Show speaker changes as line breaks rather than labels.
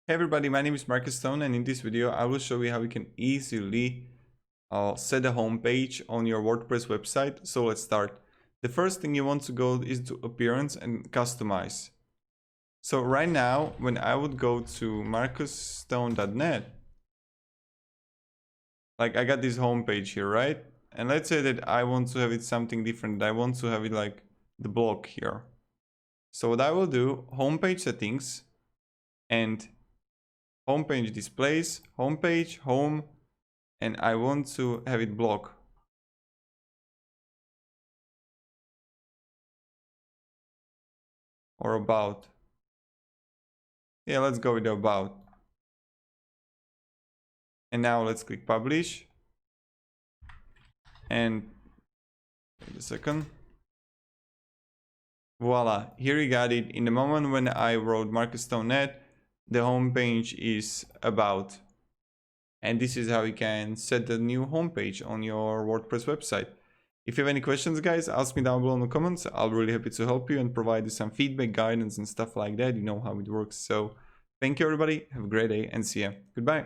Hey everybody, my name is Marcus Stone, and in this video I will show you how you can easily set a home page on your WordPress website. So let's start. The first thing you want to go is to Appearance and Customize. So right now, when I would go to marcusstone.net, like I got this home page here, right? And let's say that I want to have it something different. I want to have it like the block here. So what I will do, homepage settings and homepage displays, homepage, home, and I want to have it block. Or about. Yeah, let's go with about. And now let's click publish. And wait a second. Voila, here we got it. In the moment when I wrote marcusstone.net, the homepage is about. And this is how you can set the new homepage on your WordPress website. If you have any questions, guys, ask me down below in the comments. I'll be really happy to help you and provide you some feedback, guidance, and stuff like that. You know how it works. So thank you, everybody. Have a great day and see ya. Goodbye.